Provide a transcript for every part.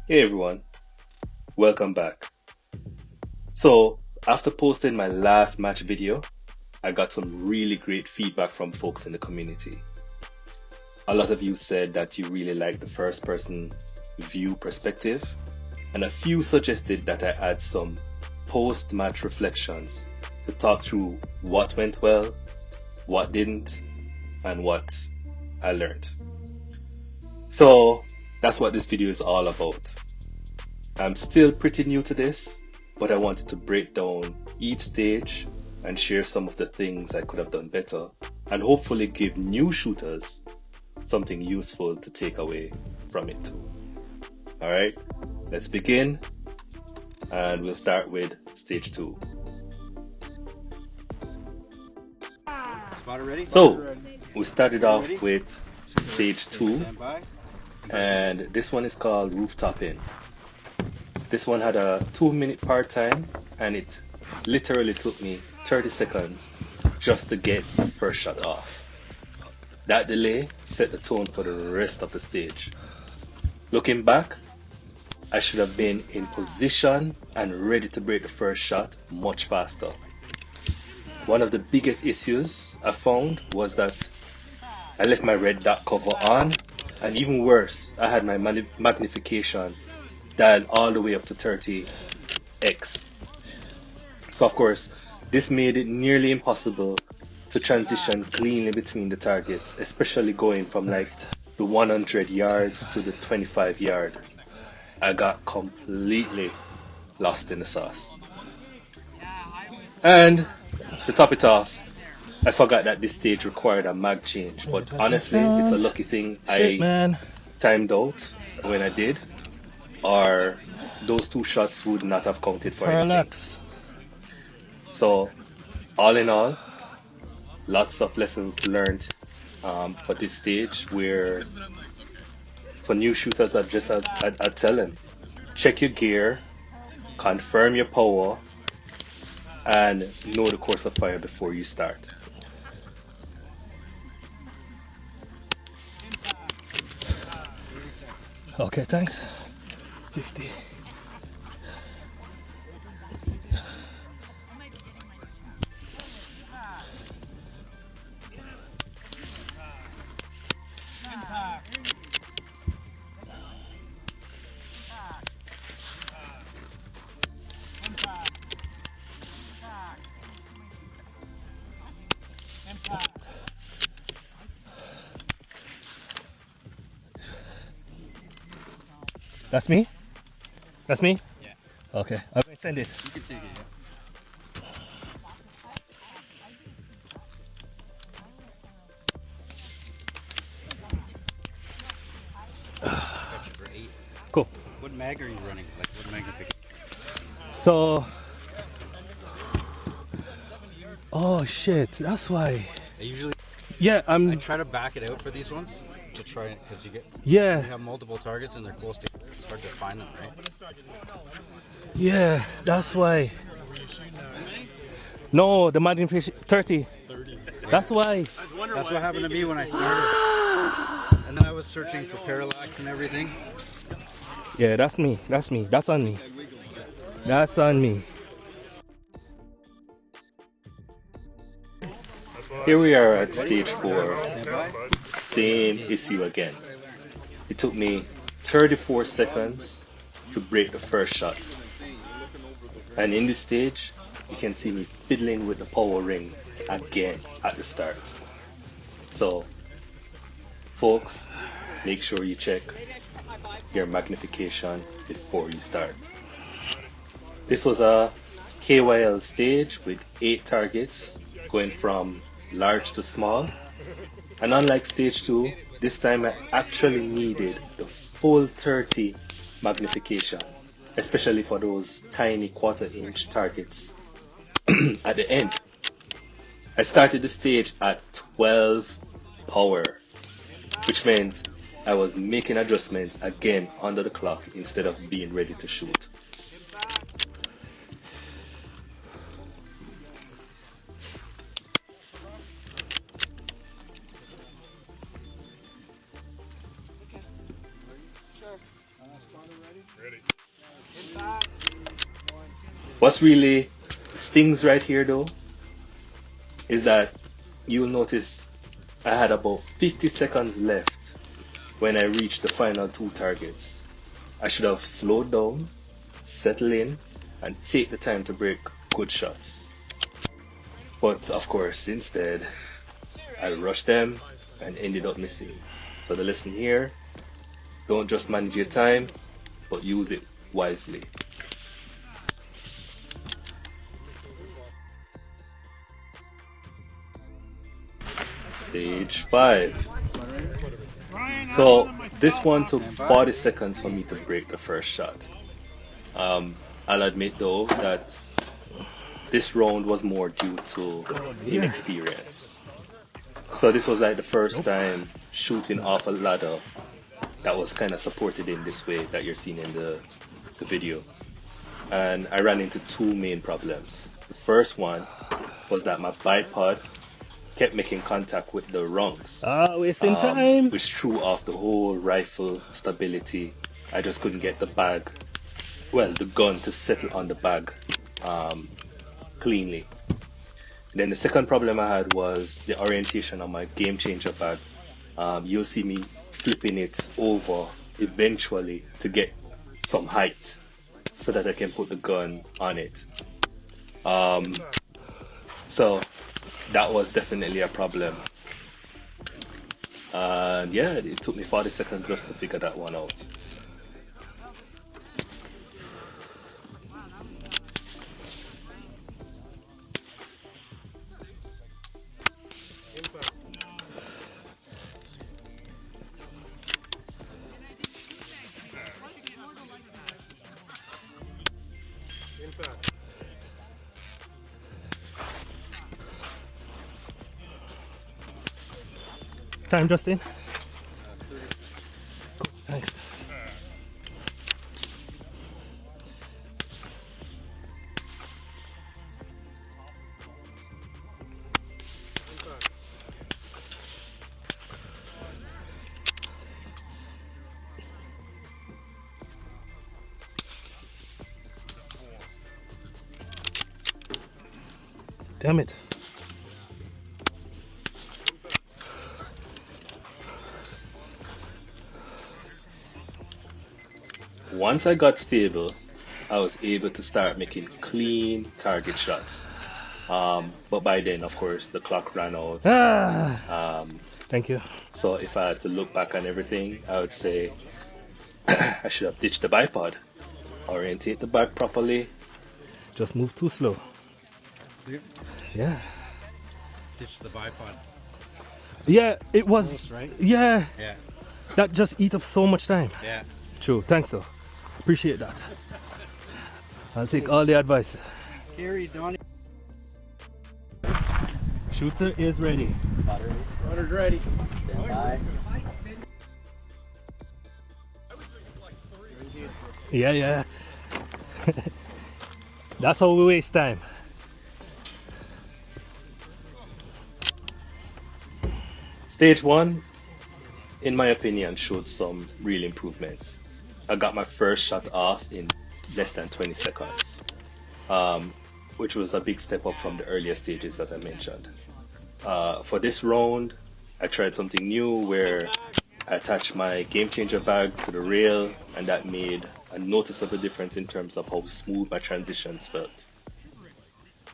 Hey everyone, welcome back. So, after posting my last match video, I got some really great feedback from folks in the community. A lot of you said that you really liked the first person view perspective, and a few suggested that I add some post match reflections to talk through what went well, what didn't, and what I learned. So, that's what this video is all about. I'm still pretty new to this, but I wanted to break down each stage and share some of the things I could have done better and hopefully give new shooters something useful to take away from it too. Alright, let's begin and we'll start with stage 2. So, we started off with stage 2 and this one is called Toppin. This one had a 2-minute part time and it literally took me 30 seconds just to get the first shot off. That delay set the tone for the rest of the stage. Looking back, I should have been in position and ready to break the first shot much faster. One of the biggest issues I found was that I left my red dot cover on, and even worse, I had my magnification dialed all the way up to 30x. So of course, this made it nearly impossible to transition cleanly between the targets, especially going from like the 100 yards to the 25 yard. I got completely lost in the sauce. And to top it off, I forgot that this stage required a mag change, but honestly, it's a lucky thing I timed out when I did, or those 2 shots would not have counted for anything. So, all in all, lots of lessons learned for this stage where for new shooters I'd tell them, check your gear, confirm your power, and know the course of fire before you start. Okay, thanks. 50. That's me? That's me? Yeah. Okay, I'm going to send it. You can take it, yeah. Cool. What mag are you running? Like what magnification? So, oh shit, that's why. I usually I try to back it out for these ones to try it because you have multiple targets and they're close together. It's hard to find them, right? Yeah, that's why. No, the magnification 30. That's why. That's what happened to me when I started. And then I was searching for parallax and everything. Yeah, that's me. That's me. That's on me. That's on me. Here we are at stage 4, same issue again. It took me 34 seconds to break the first shot. And in this stage, you can see me fiddling with the power ring again at the start. So, folks, make sure you check your magnification before you start. This was a KYL stage with 8 targets going from large to small, and unlike stage 2, this time I actually needed the full 30 magnification, especially for those tiny 1/4 inch targets at the end. I started the stage at 12 power, which meant I was making adjustments again under the clock instead of being ready to shoot. What's really stings right here though is that you'll notice I had about 50 seconds left when I reached the final two targets. I should have slowed down, settle in, and take the time to break good shots. But of course, instead, I rushed them and ended up missing. So the lesson here, don't just manage your time, but use it wisely. Stage 5. So this one took 40 seconds for me to break the first shot. I'll admit though that this round was more due to inexperience. So this was like the first time shooting off a ladder that was kind of supported in this way that you're seeing in the video. And I ran into two main problems. The first one was that my bipod kept making contact with the rungs. Wasting time. Which threw off the whole rifle stability. I just couldn't get the gun to settle on the bag cleanly. Then the second problem I had was the orientation on my game changer bag. You'll see me flipping it over eventually to get some height so that I can put the gun on it. So that was definitely a problem. And yeah, it took me 40 seconds just to figure that one out. Time, Justin. Thanks. Damn it. Once I got stable, I was able to start making clean target shots. But by then, of course, the clock ran out. Thank you. So if I had to look back on everything, I would say I should have ditched the bipod, orientate the bag properly. Just move too slow. Yeah. Ditch the bipod. Yeah, it was. Almost, right? Yeah. Yeah. That just eat up so much time. Yeah. True. Thanks though. Appreciate that. I'll take all the advice. Gary, Donnie. Shooter is ready. Rudder's ready. Stand by. Yeah. That's how we waste time. Stage 1, in my opinion, showed some real improvements. I got my first shot off in less than 20 seconds, which was a big step up from the earlier stages that I mentioned. For this round, I tried something new where I attached my game changer bag to the rail, and that made a noticeable difference in terms of how smooth my transitions felt.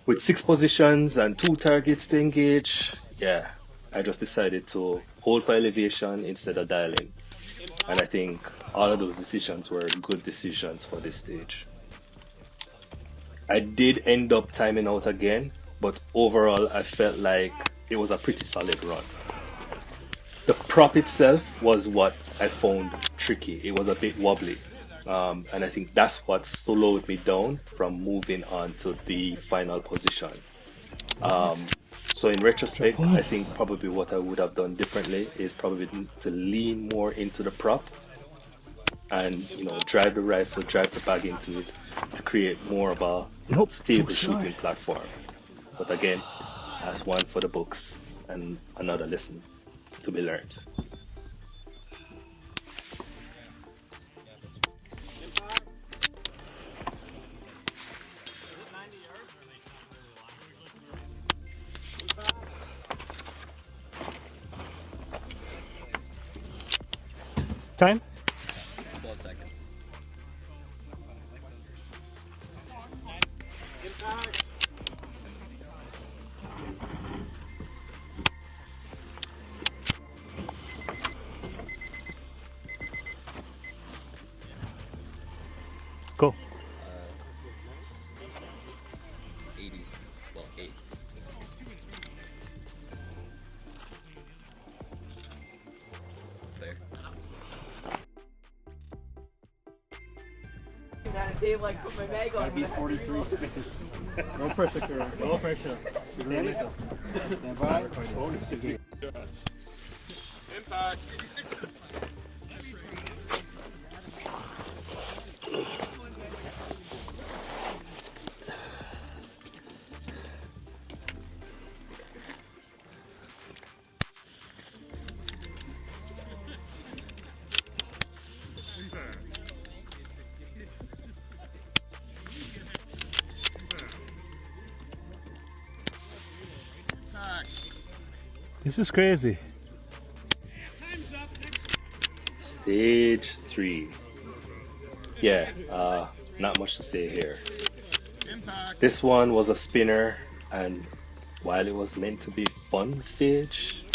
With 6 positions and 2 targets to engage, yeah, I just decided to hold for elevation instead of dialing. And I think all of those decisions were good decisions for this stage. I did end up timing out again, but overall I felt like it was a pretty solid run. The prop itself was what I found tricky. It was a bit wobbly. And I think that's what slowed me down from moving on to the final position. So in retrospect, I think probably what I would have done differently is probably to lean more into the prop and, drive the rifle, drive the bag into it to create more of a stable shooting platform. But again, that's one for the books and another lesson to be learned. 12 seconds. Go. 80. Well, 8. Clear. Like put my bag on. Be 43 seconds. No pressure, Karen. No pressure. Ready? Stand by. Impact. This is crazy. Stage 3. Yeah, not much to say here. This one was a spinner, and while it was meant to be fun stage,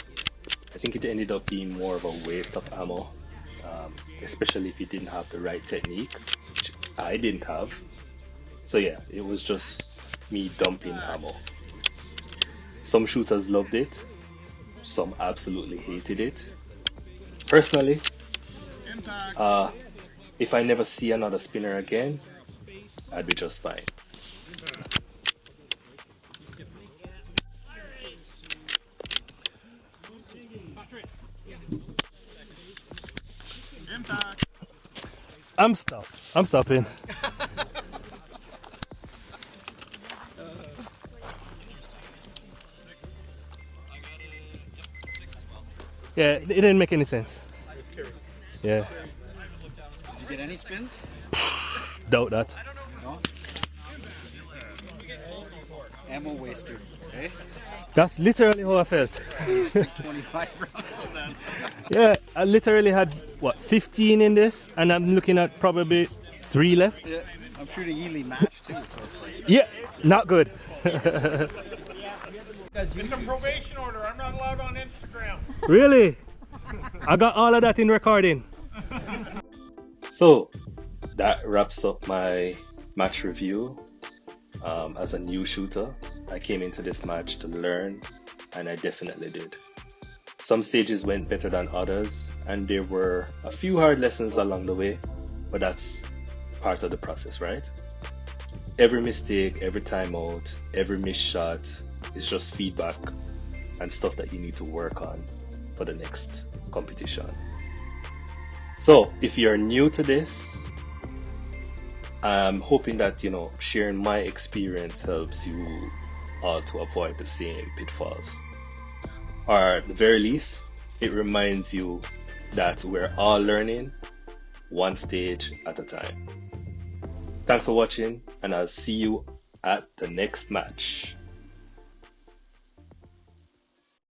I think it ended up being more of a waste of ammo, especially if you didn't have the right technique, which I didn't have. So yeah, it was just me dumping ammo. Some shooters loved it, some absolutely hated it. Personally, if I never see another spinner again, I'd be just fine. I'm stopping. Yeah, it didn't make any sense. Yeah. Did you get any spins? Doubt that. No? Ammo waster, okay? That's literally how I felt. It's like 25 rounds of that. Yeah, I literally had, what, 15 in this, and I'm looking at probably 3 left. Yeah, I'm sure the Ely match too, so it's like... Yeah, not good. It's a probation order. I'm not allowed on Instagram. Really? I got all of that in recording. So that wraps up my match review. As a new shooter, I came into this match to learn, and I definitely did. Some stages went better than others, and there were a few hard lessons along the way, but that's part of the process, right? Every mistake, every timeout, every missed shot is just feedback and stuff that you need to work on for the next competition. So if you're new to this, I'm hoping that, sharing my experience helps you all to avoid the same pitfalls. Or at the very least, it reminds you that we're all learning one stage at a time. Thanks for watching, and I'll see you at the next match.